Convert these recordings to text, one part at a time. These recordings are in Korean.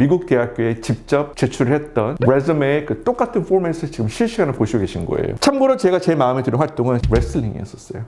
미국 대학교에 직접 제출을 했던 레즈메의 그 똑같은 포맷을 지금 실시간으로 보시고 계신 거예요. 참고로 제가 제일 마음에 드는 활동은 레슬링이었어요.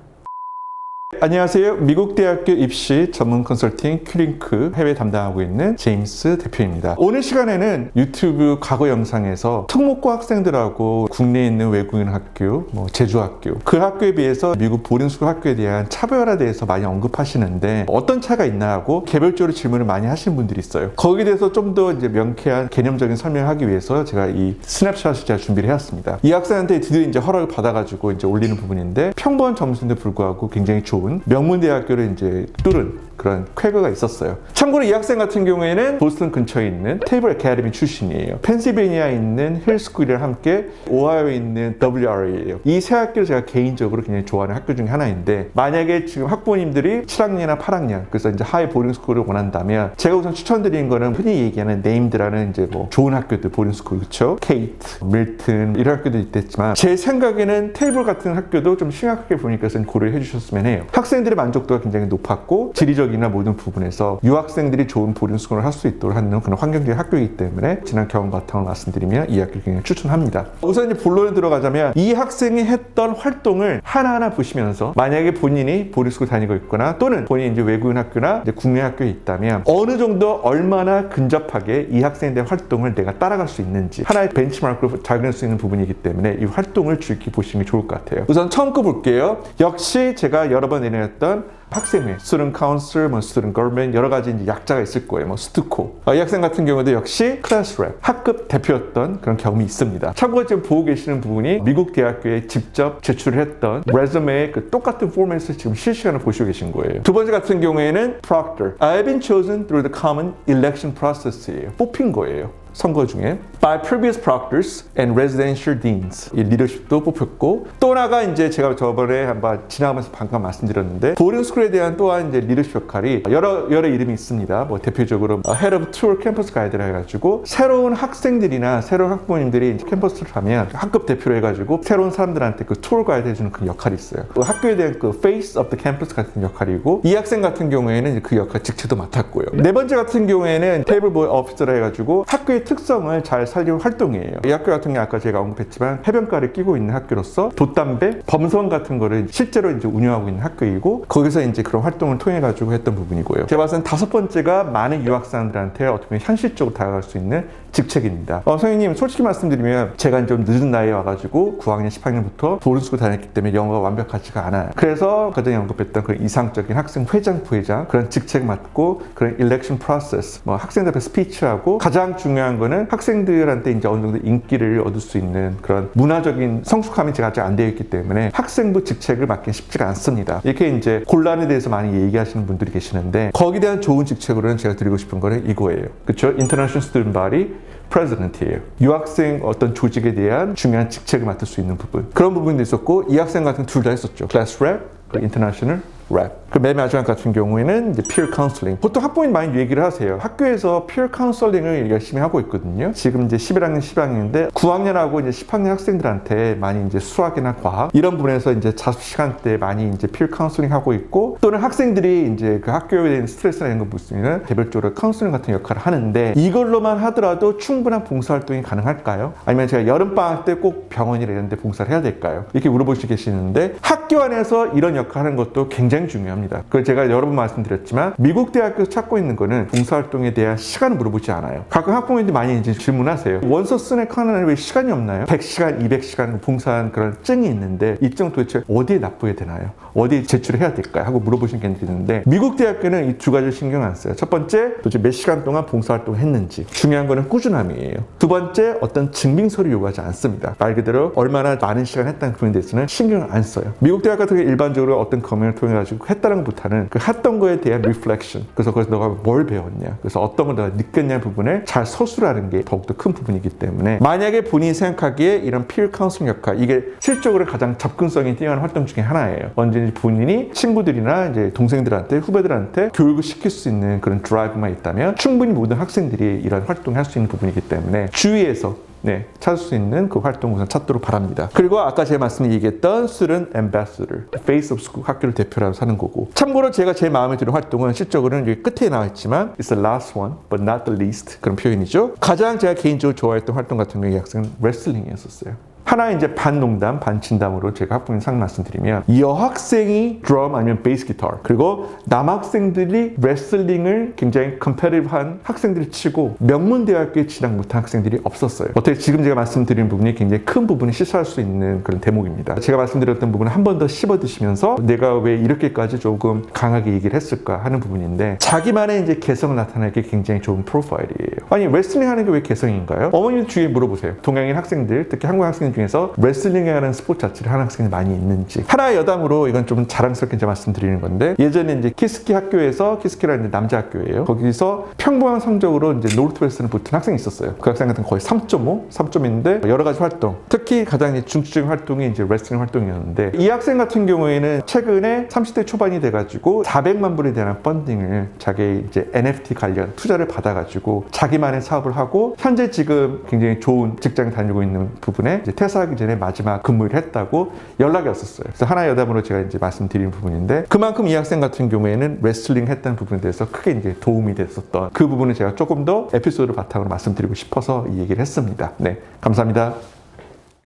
안녕하세요. 미국 대학교 입시 전문 컨설팅 큐링크 해외 담당하고 있는 제임스 대표입니다. 오늘 시간에는 유튜브 과거 영상에서 특목고 학생들하고 국내에 있는 외국인 학교, 제주 학교, 그 학교에 비해서 미국 보딩스쿨 학교에 대한 차별화에 대해서 많이 언급하시는데 어떤 차이가 있나 하고 개별적으로 질문을 많이 하시는 분들이 있어요. 거기에 대해서 좀 더 이제 명쾌한 개념적인 설명을 하기 위해서 제가 이 스냅샷을 제가 준비를 해왔습니다. 이 학생한테 드디어 이제 허락을 받아가지고 이제 올리는 부분인데 평범한 점수인데 불구하고 굉장히 좋은 명문대학교를 이제 뚫은 그런 쾌거가 있었어요. 참고로 이 학생 같은 경우에는 보스턴 근처에 있는 테이블 애카데미 출신이에요. 펜실베니아에 있는 힐스쿨이랑 함께 오하이오에 있는 WRA예요. 이 세 학교를 제가 개인적으로 굉장히 좋아하는 학교 중에 하나인데, 만약에 지금 학부모님들이 7학년이나 8학년 그래서 이제 하이 보딩스쿨을 원한다면 제가 우선 추천드리는 거는 흔히 얘기하는 네임드라는 이제 좋은 학교들, 보딩스쿨, 그쵸? 케이트, 밀튼 이런 학교도 있겠지만 제 생각에는 테이블 같은 학교도 좀 심각하게 보니까 고려해 주셨으면 해요. 학생들의 만족도가 굉장히 높았고 지리적이나 모든 부분에서 유학생들이 좋은 보딩스쿨을 할 수 있도록 하는 그런 환경적인 학교이기 때문에 지난 경험 바탕을 말씀드리면 이 학교를 굉장히 추천합니다. 우선 이제 본론에 들어가자면 이 학생이 했던 활동을 하나하나 보시면서 만약에 본인이 보딩스쿨 다니고 있거나 또는 본인이 이제 외국인 학교나 이제 국내 학교에 있다면 어느 정도 얼마나 근접하게 이 학생에 대한 활동을 내가 따라갈 수 있는지 하나의 벤치마크로 작용할 수 있는 부분이기 때문에 이 활동을 주의 보시는 게 좋을 것 같아요. 우선 처음 거 볼게요. 역시 제가 여러 번 내내했던 학생회, 스튜던트 카운슬, 스튜던트 거버먼트 여러 가지 이제 약자가 있을 거예요. 스투코. 이 학생 같은 경우도 역시 클래스 랩, 학급 대표였던 그런 경험이 있습니다. 참고로 지금 보고 계시는 부분이 미국 대학교에 직접 제출을 했던 레즈메의 그 똑같은 포맷을 지금 실시간으로 보시고 계신 거예요. 두 번째 같은 경우에는 Proctor. I've been chosen through the common election process예요. 뽑힌 거예요. 선거 중에 by previous proctors and residential deans 이 리더십도 뽑혔고, 또 하나가 이제 제가 저번에 한번 지나가면서 방금 말씀드렸는데 보딩스쿨에 대한 또한 이제 리더십 역할이 여러 이름이 있습니다. 대표적으로 Head of Tour Campus Guide라 해가지고 새로운 학생들이나 새로운 학부모님들이 캠퍼스를 가면 학급 대표로 해가지고 새로운 사람들한테 그 투어 가이드 해주는 그 역할이 있어요. 그 학교에 대한 그 Face of the Campus 같은 역할이고, 이 학생 같은 경우에는 그 역할 직책도 맡았고요. 네 번째 같은 경우에는 테이블 보이 오피서라 해가지고 학교의 특성을 잘 살리는 활동이에요. 이 학교 같은 게 아까 제가 언급했지만 해변가를 끼고 있는 학교로서 돛담배, 범선 같은 거를 실제로 이제 운영하고 있는 학교이고, 거기서 이제 그런 활동을 통해 가지고 했던 부분이고요. 제가 봤을 땐 다섯 번째가 많은 유학생들한테 어떻게 보면 현실적으로 다가갈 수 있는 직책입니다. 선생님, 솔직히 말씀드리면 제가 좀 늦은 나이에 와가지고 9학년, 10학년부터 보딩스쿨 다녔기 때문에 영어가 완벽하지가 않아요. 그래서 가장 언급했던 그런 이상적인 학생 회장, 부회장 그런 직책 맡고 그런 일렉션 프로세스, 학생들 앞에 스피치하고, 가장 중요한 거는 학생들한테 이제 어느 정도 인기를 얻을 수 있는 그런 문화적인 성숙함이 제가 아직 안 되어 있기 때문에 학생부 직책을 맡긴 쉽지가 않습니다. 이렇게 이제 곤란에 대해서 많이 얘기하시는 분들이 계시는데, 거기에 대한 좋은 직책으로는 제가 드리고 싶은 거는 이거예요. 그렇죠? International Student Body 프레지던트예요. 유학생 어떤 조직에 대한 중요한 직책을 맡을 수 있는 부분, 그런 부분도 있었고, 이 학생 같은 둘 다 했었죠. 클래스 랩, 인터내셔널 랩. 그 맨 마지막 같은 경우에는 이제 peer counseling. 보통 학부모님 많이 얘기를 하세요. 학교에서 peer counseling을 열심히 하고 있거든요. 지금 이제 11학년, 10학년인데 9학년하고 이제 10학년 학생들한테 많이 이제 수학이나 과학 이런 부분에서 이제 자습 시간대 많이 이제 peer counseling 하고 있고, 또는 학생들이 이제 그 학교에 대한 스트레스나 이런 거 보시면 개별적으로 카운슬링 같은 역할을 하는데, 이걸로만 하더라도 충분한 봉사활동이 가능할까요? 아니면 제가 여름방학 때 꼭 병원이나 이런 데 봉사를 해야 될까요? 이렇게 물어보시고 계시는데, 학교 안에서 이런 역할을 하는 것도 굉장히 중요합니다. 그걸 제가 여러 번 말씀드렸지만 미국 대학교에서 찾고 있는 거는 봉사활동에 대한 시간을 물어보지 않아요. 가끔 학부모님들이 많이 이제 질문하세요. 원서 쓰는 카나다는 왜 시간이 없나요? 100시간, 200시간 봉사한 그런 증이 있는데 이 증 도대체 어디에 납부해야 되나요? 어디에 제출해야 될까요? 하고 물어보시는 게 있는데, 미국 대학교는 이 두 가지를 신경 안 써요. 첫 번째, 도대체 몇 시간 동안 봉사활동을 했는지. 중요한 거는 꾸준함이에요. 두 번째, 어떤 증빙서를 요구하지 않습니다. 말 그대로 얼마나 많은 시간 했다는 부분에 대해서는 신경을 안 써요. 미국 대학 같은 경우 일반적으로 어떤 검열을 통해 가지고 했다는 것보다는 그 했던 거에 대한 리플렉션, 그래서 거기서 너가 뭘 배웠냐, 그래서 어떤 걸 내가 느꼈냐 부분을 잘 서술하는 게 더욱더 큰 부분이기 때문에, 만약에 본인이 생각하기에 이런 peer counseling 역할, 이게 실적으로 가장 접근성이 뛰어난 활동 중에 하나예요. 언제든지 본인이 친구들이나 이제 동생들한테, 후배들한테 교육을 시킬 수 있는 그런 드라이브만 있다면 충분히 모든 학생들이 이런 활동을 할 수 있는 부분이기 때문에 주위에서 네, 찾을 수 있는 그 활동 우선 찾도록 바랍니다. 그리고 아까 제가 얘기했던 Student Ambassador, Face of School, 학교를 대표로 하는 거고. 참고로 제가 제일 마음에 드는 활동은 실적으로는 여기 끝에 나와 있지만 It's the last one, but not the least 그런 표현이죠. 가장 제가 개인적으로 좋아했던 활동 같은 경우에 학생은 레슬링이었었어요. 하나 이제 반 농담, 반 진담으로 제가 학부모 상 말씀드리면 여학생이 드럼 아니면 베이스 기타 그리고 남학생들이 레슬링을 굉장히 컴패티브한 학생들이 치고 명문대학교에 진학 못한 학생들이 없었어요. 어떻게 지금 제가 말씀드린 부분이 굉장히 큰 부분을 시사할 수 있는 그런 대목입니다. 제가 말씀드렸던 부분을 한 번 더 씹어 드시면서 내가 왜 이렇게까지 조금 강하게 얘기를 했을까 하는 부분인데 자기만의 이제 개성을 나타내기 굉장히 좋은 프로파일이에요. 아니 레슬링 하는 게 왜 개성인가요? 어머님 주위에 물어보세요. 동양인 학생들, 특히 한국 학생 중에서 레슬링이라는 스포츠 자체를 하는 학생이 많이 있는지. 하나의 여담으로 이건 좀 자랑스럽게 이제 말씀드리는 건데 예전에 이제 키스키 학교에서 키스키라는 남자 학교예요. 거기서 평범한 성적으로 이제 노르트웨스트를 붙은 학생이 있었어요. 그 학생 같은 거의 3.5, 3점인데 여러 가지 활동. 특히 가장 중추적인 활동이 이제 레슬링 활동이었는데 이 학생 같은 경우에는 최근에 30대 초반이 돼가지고 400만 불에 대한 펀딩을 자기 이제 NFT 관련 투자를 받아가지고 자기만의 사업을 하고 현재 지금 굉장히 좋은 직장에 다니고 있는 부분에 이제 퇴사하기 전에 마지막 근무를 했다고 연락이 왔었어요. 그래서 하나의 여담으로 제가 이제 말씀드린 부분인데 그만큼 이 학생 같은 경우에는 레슬링 했다는 부분에 대해서 크게 이제 도움이 됐었던 그 부분을 제가 조금 더 에피소드를 바탕으로 말씀드리고 싶어서 이 얘기를 했습니다. 네, 감사합니다.